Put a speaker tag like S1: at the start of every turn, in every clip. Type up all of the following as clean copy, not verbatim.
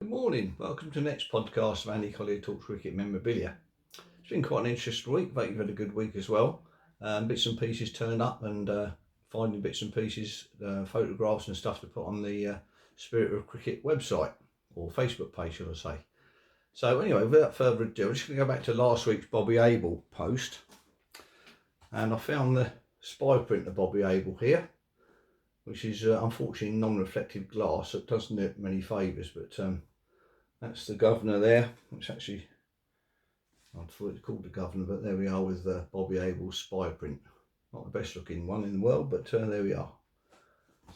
S1: Good morning, welcome to the next podcast of Andy Collier-talks cricket memorabilia. It's been quite an interesting week, but you've had a good week as well. Bits and pieces turned up and finding bits and pieces, photographs and stuff to put on the Spirit of Cricket website, or Facebook page should I say. So anyway, without further ado, I'm just going to go back to last week's Bobby Abel post. And I found the spy print of Bobby Abel here, which is unfortunately non-reflective glass, so it doesn't do it many favours, but that's the governor there. It's actually, I thought it's called the governor, but there we are with Bobby Abel's spy print. Not the best looking one in the world, but there we are.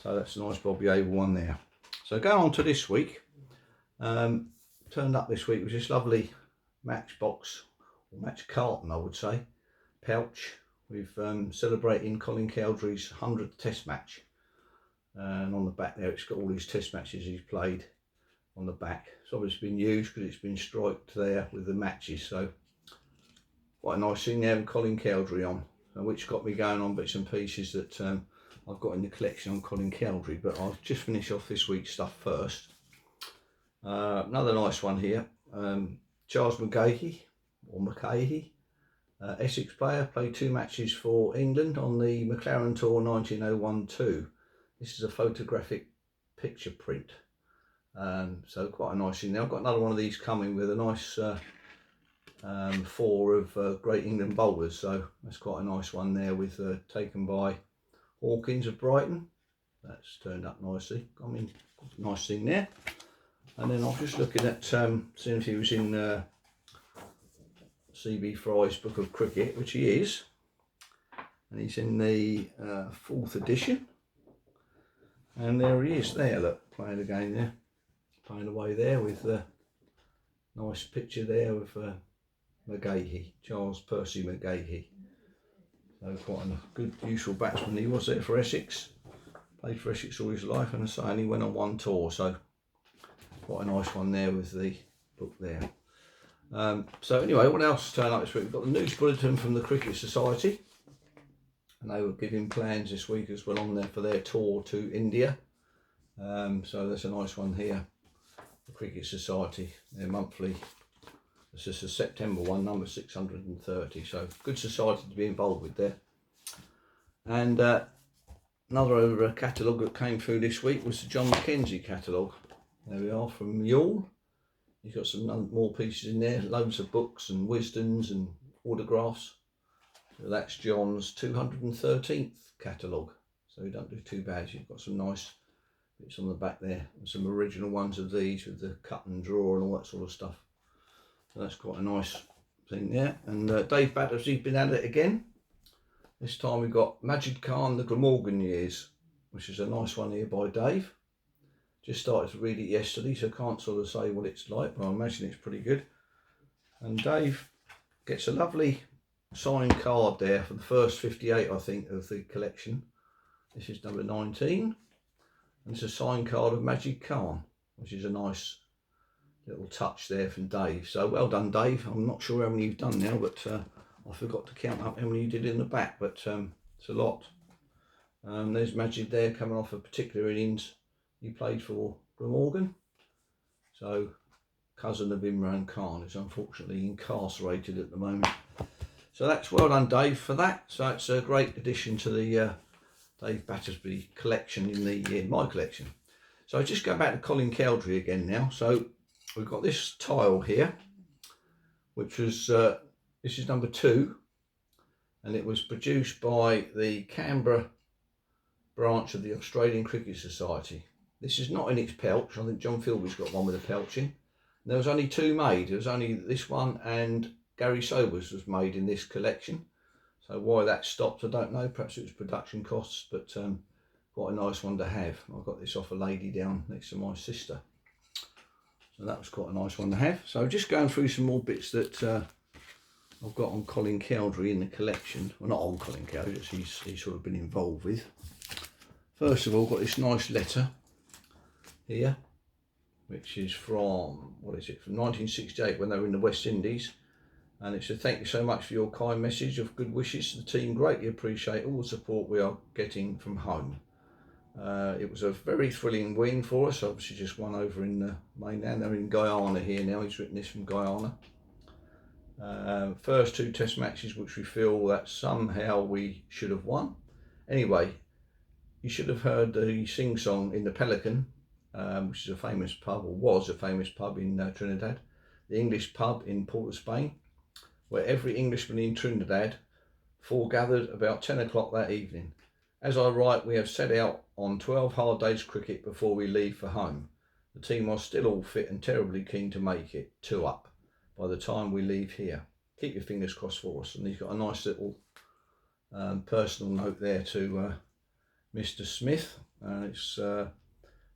S1: So that's a nice Bobby Abel one there. So going on to this week, turned up this week was this lovely matchbox, or match carton I would say, pouch, with celebrating Colin Cowdrey's 100th test match. And on the back there it's got all these test matches he's played on the back. It's obviously been used because it's been striped there with the matches, so quite a nice thing there with Colin Cowdrey on, which got me going on bits and pieces that I've got in the collection on Colin Cowdrey. But I'll just finish off this week's stuff first. Another nice one here, Charles McGahey, or McCahey, Essex player, played 2 matches for England on the McLaren Tour 1901-2. This is a photographic picture print, so quite a nice thing. Now I've got another one of these coming with a nice 4 of Great England bowlers, so that's quite a nice one there, with taken by Hawkins of Brighton. That's turned up nicely. I mean, nice thing there. And then I was just looking at seeing if he was in C.B. Fry's book of cricket, which he is, and he's in the 4th edition. And there he is there, look, playing the game there, playing away there with the nice picture there of McGahey, Charles Percy McGahey. So quite a good, useful batsman he was there for Essex. Played for Essex all his life, and I say only went on 1 tour, so quite a nice one there with the book there. So anyway, what else turned up this week? We've got the news bulletin from the Cricket Society. And they were giving plans this week as well on there for their tour to India. So that's a nice one here. The Cricket Society, their monthly. This is a September one, number 630. So good society to be involved with there. And another catalogue that came through this week was the John Mackenzie catalogue. There we are, from Youghal. You've got some more pieces in there, loads of books and wisdoms and autographs. So that's John's 213th catalogue, so you don't do too bad. You've got some nice bits on the back there, and some original ones of these with the cut and draw and all that sort of stuff. So that's quite a nice thing there. And Dave Battersley's been at it again. This time we've got Majid Khan, the Glamorgan Years, which is a nice one here by Dave. Just started to read it yesterday, so I can't sort of say what it's like, but I imagine it's pretty good. And Dave gets a lovely signed card there for the first 58, I think, of the collection. This is number 19, and it's a signed card of Majid Khan, which is a nice little touch there from Dave. So well done, Dave. I'm not sure how many you've done now, but I forgot to count up how many you did in the back, but it's a lot. There's Majid there coming off a particular innings he played for Glamorgan. So cousin of Imran Khan is unfortunately incarcerated at the moment. So that's well done, Dave, for that. So it's a great addition to the Dave Battersby collection in my collection. So I just go back to Colin Cowdrey again now. So we've got this tile here, which was this is number 2, and it was produced by the Canberra branch of the Australian Cricket Society. This is not in its pouch. I think John Philby's got one with a pouch in. There was only 2 made. There was only this one and Gary Sobers was made in this collection. So why that stopped, I don't know. Perhaps it was production costs, but quite a nice one to have. I got this off a lady down next to my sister. So that was quite a nice one to have. So just going through some more bits that I've got on Colin Cowdrey in the collection. Well, not on Colin Cowdrey, he's sort of been involved with. First of all, got this nice letter here, which is from, what is it, from 1968 when they were in the West Indies. And it said, "Thank you so much for your kind message of good wishes to the team. Greatly appreciate all the support we are getting from home. It was a very thrilling win for us. Obviously just won over in the mainland. They're in Guyana here now. He's written this from Guyana. First 2 test matches which we feel that somehow we should have won. Anyway, you should have heard the sing-song in the Pelican, which is a famous pub, or was a famous pub in Trinidad. The English pub in Port of Spain, where every Englishman in Trinidad foregathered about 10 o'clock that evening. As I write, we have set out on 12 hard days cricket before we leave for home. The team are still all fit and terribly keen to make it 2 up by the time we leave here. Keep your fingers crossed for us. And he's got a nice little personal note there to Mr. Smith. It's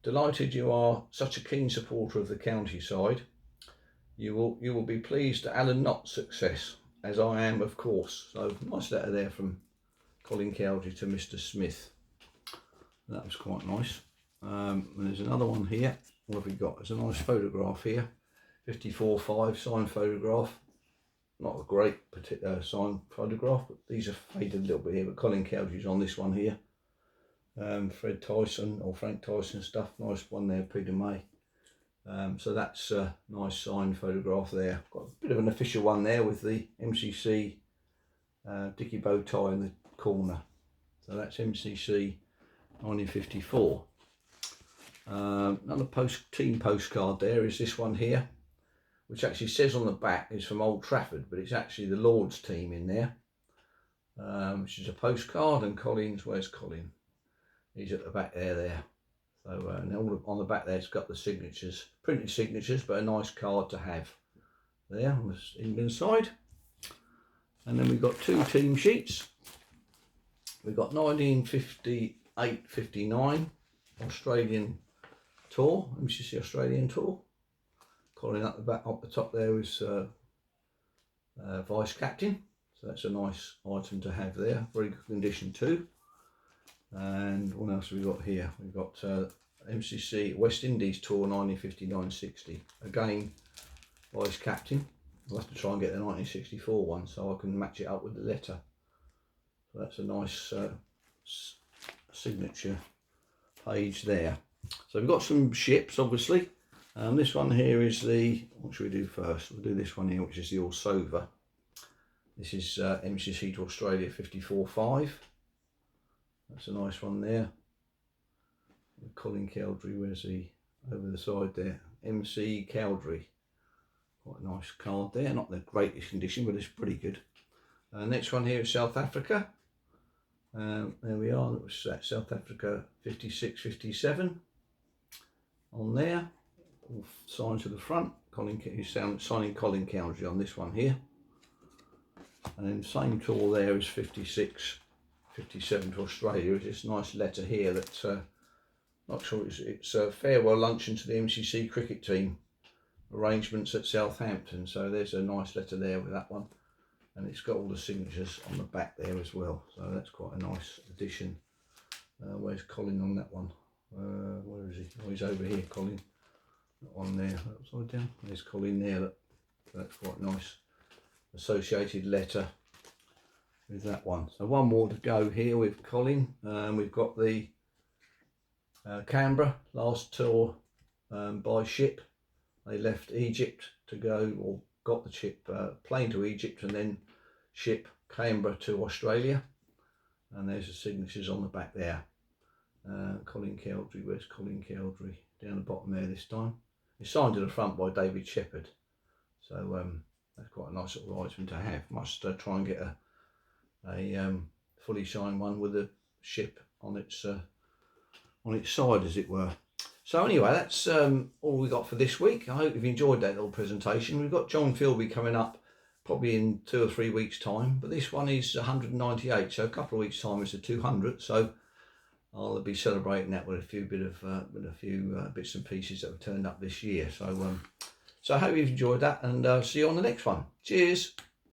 S1: delighted you are such a keen supporter of the county side. You will be pleased at Alan Knott's success, as I am, of course. So nice letter there from Colin Cowdrey to Mr. Smith. That was quite nice. And there's another one here. What have we got? There's a nice photograph here. 54.5 signed photograph. Not a great signed photograph, but these are faded a little bit here. But Colin Cowdrey's on this one here. Fred Tyson or Frank Tyson stuff. Nice one there, Peter May. So that's a nice signed photograph there. Got a bit of an official one there with the MCC Dickie bow tie in the corner. So that's MCC 1954. Another team postcard there is this one here, which actually says on the back is from Old Trafford, but it's actually the Lord's team in there, which is a postcard. And Colin's, where's Colin? He's at the back there. So and all on the back there it's got the signatures, printed signatures, but a nice card to have there on the England side. And then we've got 2 team sheets. We've got 1958-59 Australian tour, MCC Australian tour. Colin up the top there is vice captain, so that's a nice item to have there. Very good condition too. And what else have we got here? We've got MCC West Indies tour 1959-60. Again, vice captain. I'll have to try and get the 1964 one so I can match it up with the letter. So that's a nice signature page there. So we've got some ships, obviously. This one here is the, what should we do first? We'll do this one here, which is the Orsova. This is MCC to Australia 54.5. That's a nice one there. Colin Cowdrey, where's he? Over the side there. MC Cowdrey. Quite a nice card there. Not the greatest condition, but it's pretty good. Next one here is South Africa. There we are. That was South Africa 56-57 on there. All signed to the front. He's signing Colin Cowdrey on this one here. And then same tour there is 56-57 to Australia. It's this nice letter here that not sure it's a farewell luncheon to the MCC cricket team. Arrangements at Southampton. So there's a nice letter there with that one. And it's got all the signatures on the back there as well. So that's quite a nice addition. Where's Colin on that one? Where is he? Oh, he's over here, Colin. That one there, upside down. There's Colin there. Look. That's quite nice. Associated letter with that one. So one more to go here with Colin. We've got the Canberra last tour by ship. They left Egypt to go, or got the ship plane to Egypt and then ship Canberra to Australia. And there's the signatures on the back there. Colin Cowdrey, where's Colin Cowdrey? Down the bottom there this time. It's signed to the front by David Shepherd. So that's quite a nice little item to have. Must try and get a fully signed one with the ship on its side, as it were. So anyway, that's all we got for this week. I hope you've enjoyed that little presentation. We've got John Philby coming up probably in 2 or 3 weeks' time, but this one is 198, so a couple of weeks' time is the 200. So I'll be celebrating that with a few bits and pieces that have turned up this year. So so I hope you've enjoyed that, and see you on the next one. Cheers.